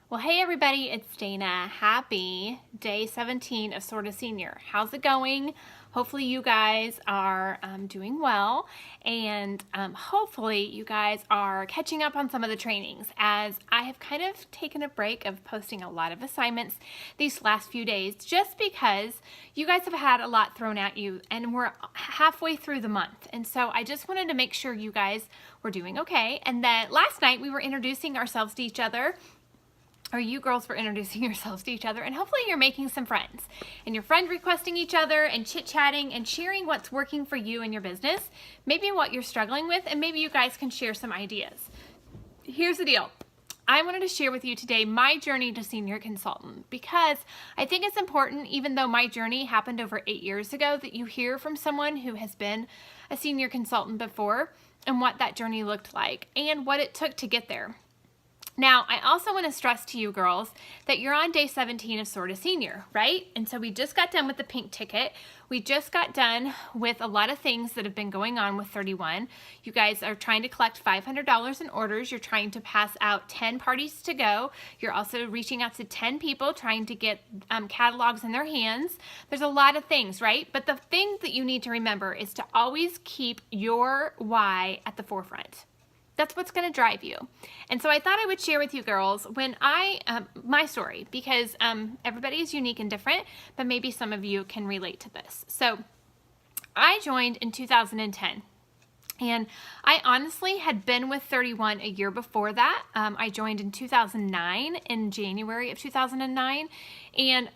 Well, hey everybody, it's Dana. Happy day 17 of Sorta Senior. How's it going? Hopefully you guys are doing well, and hopefully you guys are catching up on some of the trainings, as I have kind of taken a break of posting a lot of assignments these last few days just because you guys have had a lot thrown at you and we're halfway through the month. And so I just wanted to make sure you guys were doing okay, and that last night we were introducing ourselves to each other, or you girls were introducing yourselves to each other, and hopefully you're making some friends and you're friend requesting each other and chit-chatting and sharing what's working for you in your business, maybe what you're struggling with, and maybe you guys can share some ideas. Here's the deal. I wanted to share with you today my journey to senior consultant, because I think it's important, even though my journey happened over 8 years ago, that you hear from someone who has been a senior consultant before and what that journey looked like and what it took to get there. Now, I also want to stress to you girls that you're on day 17 of Sorta Senior, right? And so we just got done with the pink ticket. We just got done with a lot of things that have been going on with 31. You guys are trying to collect $500 in orders. You're trying to pass out 10 parties to go. You're also reaching out to 10 people trying to get catalogs in their hands. There's a lot of things, right? But the thing that you need to remember is to always keep your why at the forefront. That's what's going to drive you. And so I thought I would share with you girls when my story, because everybody is unique and different, but maybe some of you can relate to this. So I joined in 2010. And I honestly had been with 31 a year before that. I joined in 2009, in January of 2009. And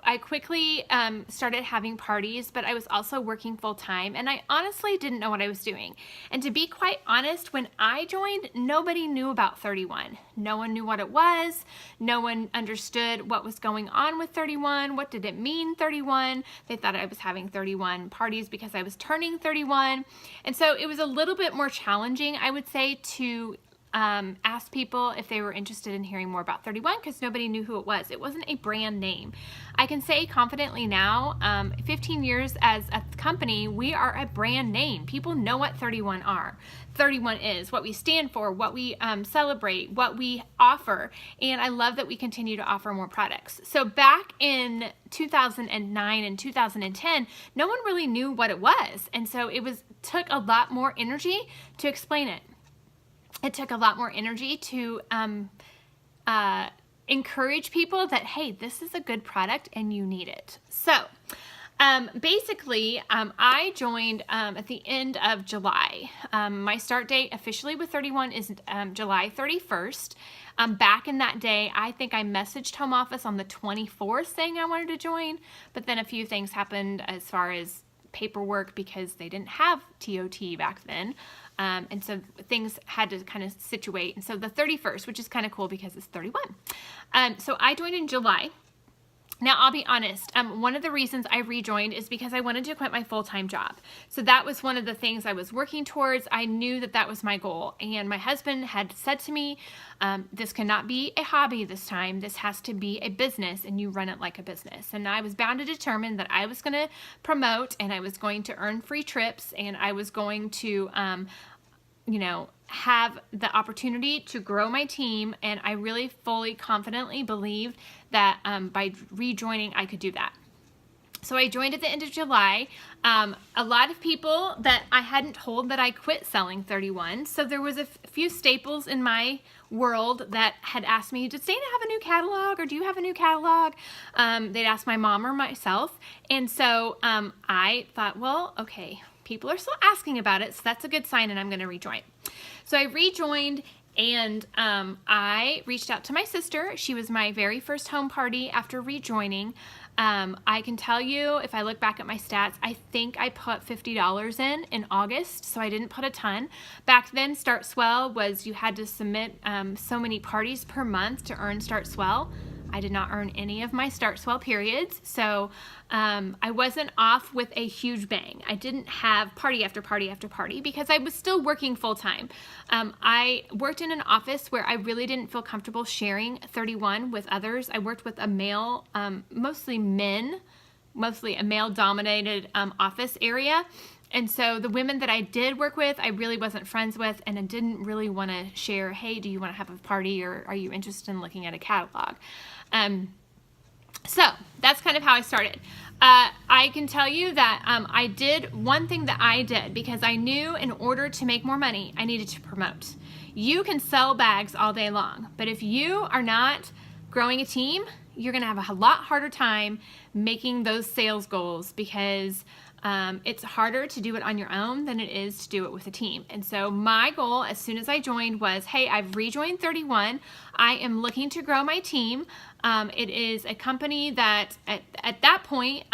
I quickly started having parties, but I was also working full time. And I honestly didn't know what I was doing. And to be quite honest, when I joined, nobody knew about 31. No one knew what it was. No one understood what was going on with 31. What did it mean, 31? They thought I was having 31 parties because I was turning 31. And so it was a little bit more challenging, I would say, to ask people if they were interested in hearing more about 31 because nobody knew who it was. It wasn't a brand name. I can say confidently now, 15 years as a company, we are a brand name. People know what 31 are. 31 is, what we stand for, what we celebrate, what we offer, and I love that we continue to offer more products. So back in 2009 and 2010, no one really knew what it was, and so took a lot more energy to explain it. It took a lot more energy to encourage people that, hey, this is a good product and you need it. So basically, I joined at the end of July. My start date officially with 31 is July 31st. Back in that day, I think I messaged home office on the 24th saying I wanted to join, but then a few things happened as far as paperwork because they didn't have TOT back then. And so things had to kind of situate. And so the 31st, which is kind of cool because it's 31. So I joined in July. Now, I'll be honest, one of the reasons I rejoined is because I wanted to quit my full-time job. So that was one of the things I was working towards. I knew that that was my goal. And my husband had said to me, this cannot be a hobby this time. This has to be a business, and you run it like a business. And I was bound to determine that I was going to promote, and I was going to earn free trips, and I was going to have the opportunity to grow my team, and I really fully confidently believed that by rejoining I could do that. So I joined at the end of July. A lot of people that I hadn't told that I quit selling 31. So there was a few staples in my world that had asked me, does Dana have a new catalog, or do you have a new catalog? They'd ask my mom or myself. And so I thought, well, okay, people are still asking about it, so that's a good sign, and I'm going to rejoin. So I rejoined, and I reached out to my sister. She was my very first home party after rejoining. I can tell you, if I look back at my stats, I think I put $50 in August, so I didn't put a ton. Back then, Start Swell was you had to submit so many parties per month to earn Start Swell. I did not earn any of my Start Swell periods, so I wasn't off with a huge bang. I didn't have party after party after party because I was still working full-time. I worked in an office where I really didn't feel comfortable sharing 31 with others. I worked with a male, mostly a male-dominated office area, And so the women that I did work with, I really wasn't friends with, and I didn't really want to share, hey, do you want to have a party, or are you interested in looking at a catalog? So that's kind of how I started. I can tell you that I did one thing that I did, because I knew in order to make more money, I needed to promote. You can sell bags all day long, but if you are not growing a team, you're going to have a lot harder time making those sales goals, because it's harder to do it on your own than it is to do it with a team. And so my goal as soon as I joined was, hey, I've rejoined 31. I am looking to grow my team. It is a company that at that point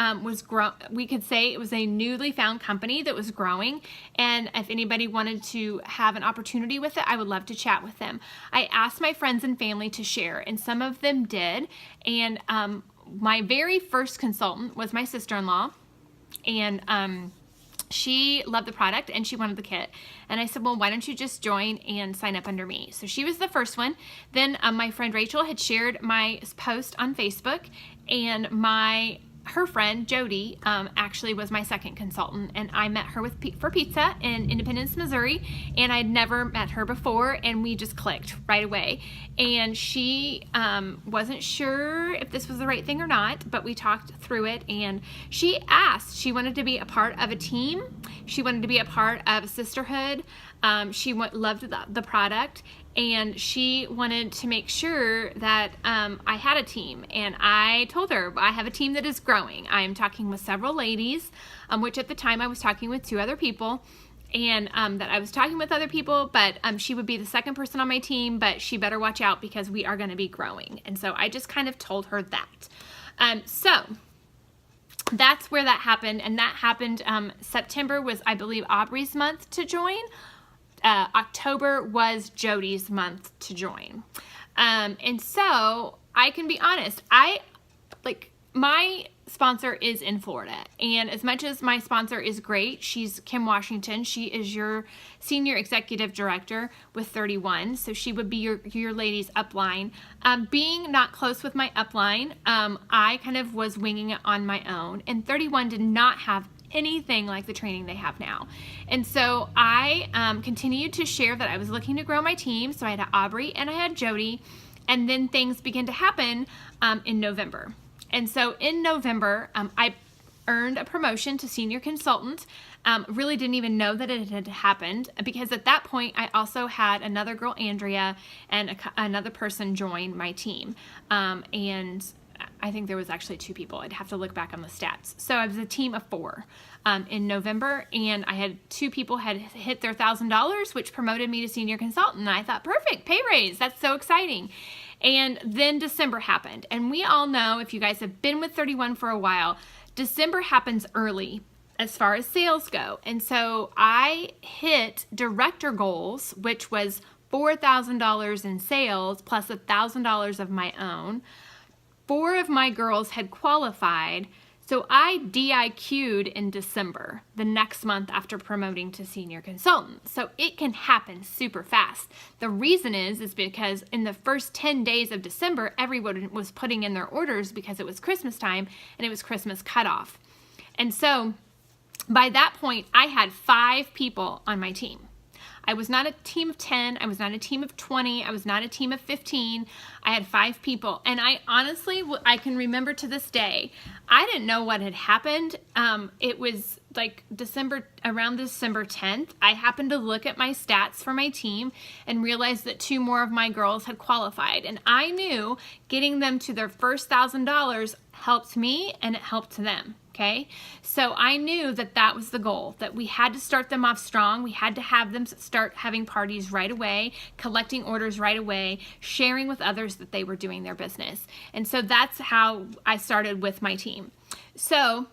we could say it was a newly found company that was growing. And if anybody wanted to have an opportunity with it, I would love to chat with them. I asked my friends and family to share, and some of them did. And my very first consultant was my sister-in-law. And she loved the product and she wanted the kit. And I said, well, why don't you just join and sign up under me? So she was the first one. Then my friend Rachel had shared my post on Facebook, and her friend Jody actually was my second consultant, and I met her for pizza in Independence, Missouri, and I'd never met her before, and we just clicked right away. And she wasn't sure if this was the right thing or not, but we talked through it, and she wanted to be a part of a team. She wanted to be a part of a sisterhood. She loved the product, and she wanted to make sure that I had a team. And I told her, I have a team that is growing. I am talking with several ladies, which at the time I was talking with 2 other people, and that I was talking with other people, but she would be the second person on my team, but she better watch out because we are going to be growing. And so I just kind of told her that. So that's where that happened. And that happened, September was, I believe, Aubrey's month to join. October was Jody's month to join. And so I can be honest, my sponsor is in Florida, and as much as my sponsor is great, she's Kim Washington. She is your senior executive director with 31, so she would be your ladies upline. Being not close with my upline, I kind of was winging it on my own, and 31 did not have anything like the training they have now. And so I continued to share that I was looking to grow my team. So I had Aubrey and I had Jody, and then things began to happen in November. And so in November, I earned a promotion to senior consultant. Really didn't even know that it had happened, because at that point I also had another girl, Andrea, and another person join my team. And I think there was actually 2 people. I'd have to look back on the stats. So I was a team of 4 in November, and I had 2 people had hit their $1,000, which promoted me to senior consultant. And I thought, perfect, pay raise. That's so exciting. And then December happened. And we all know, if you guys have been with 31 for a while, December happens early as far as sales go. And so I hit director goals, which was $4,000 in sales plus $1,000 of my own. 4 of my girls had qualified, so I DIQ'd in December, the next month after promoting to senior consultant. So it can happen super fast. The reason is because in the first 10 days of December, everyone was putting in their orders because it was Christmas time and it was Christmas cutoff. And so by that point, I had 5 people on my team. I was not a team of 10. I was not a team of 20. I was not a team of 15. I had 5 people. And I honestly, I can remember to this day, I didn't know what had happened. It was like around December 10th, I happened to look at my stats for my team and realized that 2 more of my girls had qualified. And I knew getting them to their first $1,000 helped me and it helped them. Okay, so I knew that that was the goal, that we had to start them off strong. We had to have them start having parties right away, collecting orders right away, sharing with others that they were doing their business. And so that's how I started with my team. So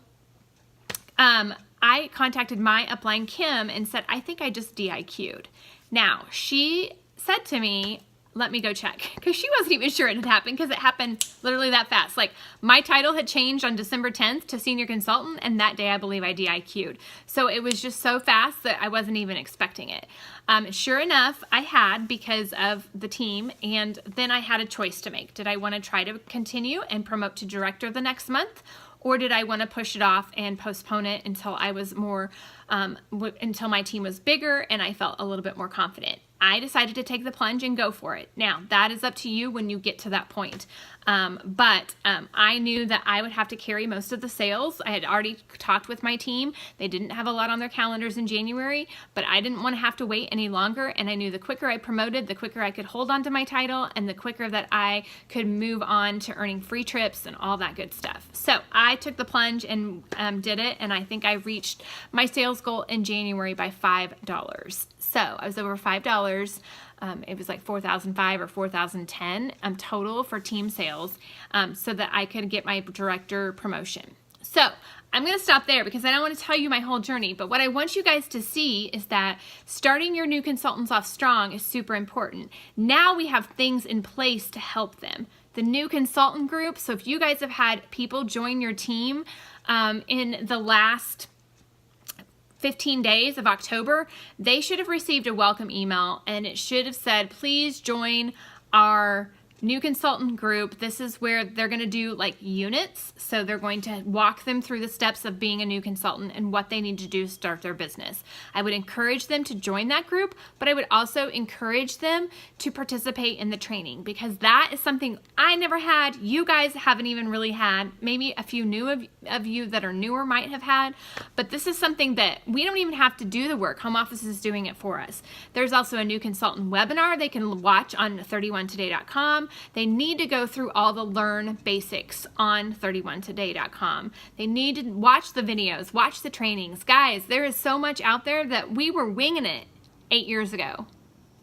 I contacted my upline, Kim, and said, I think I just DIQ'd. Now, she said to me, let me go check, because she wasn't even sure it had happened, because it happened literally that fast. Like, my title had changed on December 10th to senior consultant, and that day I believe I DIQ'd. So it was just so fast that I wasn't even expecting it. Sure enough, I had, because of the team, and then I had a choice to make. Did I want to try to continue and promote to director the next month, or did I want to push it off and postpone it until I was more, until my team was bigger and I felt a little bit more confident? I decided to take the plunge and go for it. Now, that is up to you when you get to that point. But I knew that I would have to carry most of the sales. I had already talked with my team. They didn't have a lot on their calendars in January, but I didn't want to have to wait any longer. And I knew the quicker I promoted, the quicker I could hold on to my title and the quicker that I could move on to earning free trips and all that good stuff. So I took the plunge and did it. And I think I reached my sales goal in January by $5. So I was over $5. It was like $4,005 or $4,010 total for team sales, so that I could get my director promotion. So I'm going to stop there because I don't want to tell you my whole journey, but what I want you guys to see is that starting your new consultants off strong is super important. Now we have things in place to help them. The new consultant group, so if you guys have had people join your team in the last 15 days of October, they should have received a welcome email and it should have said, please join our new consultant group. This is where they're going to do like units. So they're going to walk them through the steps of being a new consultant and what they need to do to start their business. I would encourage them to join that group, but I would also encourage them to participate in the training because that is something I never had. You guys haven't even really had. Maybe a few new of you that are newer might have had, but this is something that we don't even have to do the work. Home office is doing it for us. There's also a new consultant webinar they can watch on 31today.com. They need to go through all the learn basics on 31today.com. They need to watch the videos, watch the trainings. Guys, there is so much out there that we were winging it 8 years ago.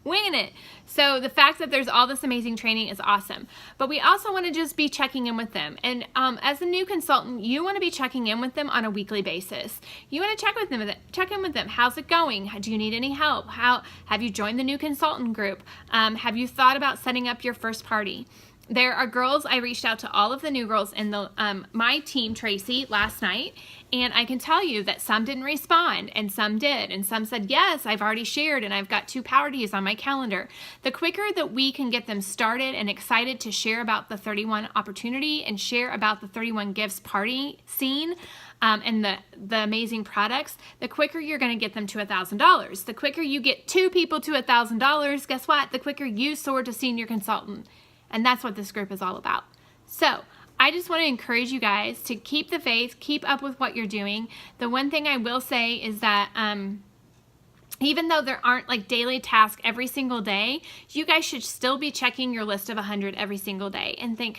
Winging it. So the fact that there's all this amazing training is awesome. But we also want to just be checking in with them. And as a new consultant, you want to be checking in with them on a weekly basis. You want to check in with them. How's it going? Do you need any help? How have you joined the new consultant group? Have you thought about setting up your first party? There are girls, I reached out to all of the new girls in the my team, Tracy, last night, and I can tell you that some didn't respond and some did, and some said, yes, I've already shared and I've got 2 parties on my calendar. The quicker that we can get them started and excited to share about the 31 opportunity and share about the 31 gifts party scene, and the amazing products, the quicker you're going to get them to $1,000. The quicker you get 2 people to $1,000, guess what? The quicker you soar to senior consultant. And that's what this group is all about. So I just want to encourage you guys to keep the faith, keep up with what you're doing. The one thing I will say is that even though there aren't like daily tasks every single day, you guys should still be checking your list of 100 every single day and think,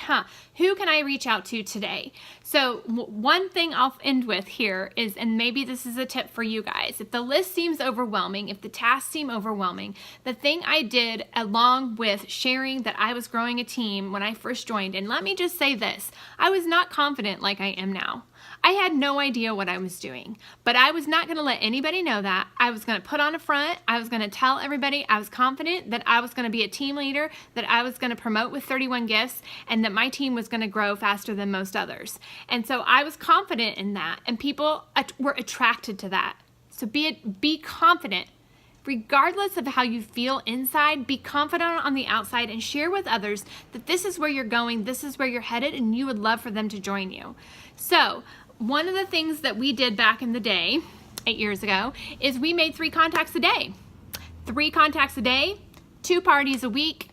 who can I reach out to today? So one thing I'll end with here is, and maybe this is a tip for you guys, if the list seems overwhelming, if the tasks seem overwhelming, the thing I did along with sharing that I was growing a team when I first joined, and let me just say this, I was not confident like I am now. I had no idea what I was doing, but I was not going to let anybody know that. I was going to put on a front. I was going to tell everybody I was confident that I was going to be a team leader, that I was going to promote with 31 gifts, and that my team was going to grow faster than most others. And so I was confident in that, and people were attracted to that. So be confident. Regardless of how you feel inside, be confident on the outside and share with others that this is where you're going, this is where you're headed, and you would love for them to join you. So one of the things that we did back in the day, 8 years ago, is we made 3 contacts a day. 3 contacts a day, 2 parties a week.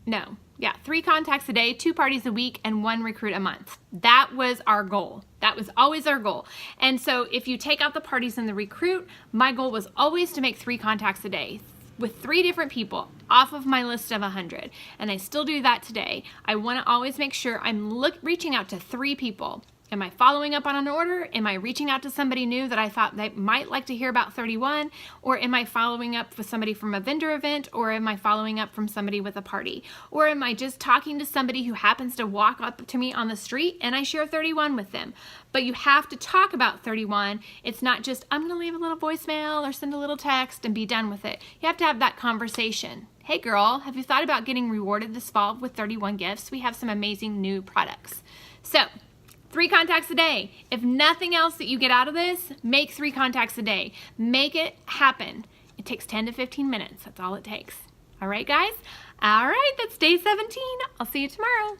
3 contacts a day, 2 parties a week, and 1 recruit a month. That was our goal. That was always our goal. And so if you take out the parties and the recruit, my goal was always to make 3 contacts a day with 3 different people off of my list of 100. And I still do that today. I want to always make sure I'm reaching out to 3 people. Am I following up on an order? Am I reaching out to somebody new that I thought they might like to hear about 31? Or am I following up with somebody from a vendor event? Or am I following up from somebody with a party? Or am I just talking to somebody who happens to walk up to me on the street and I share 31 with them? But you have to talk about 31. It's not just, I'm going to leave a little voicemail or send a little text and be done with it. You have to have that conversation. Hey girl, have you thought about getting rewarded this fall with 31 gifts? We have some amazing new products. So 3 contacts a day. If nothing else that you get out of this, make 3 contacts a day. Make it happen. It takes 10 to 15 minutes. That's all it takes. All right, guys? All right, that's day 17. I'll see you tomorrow.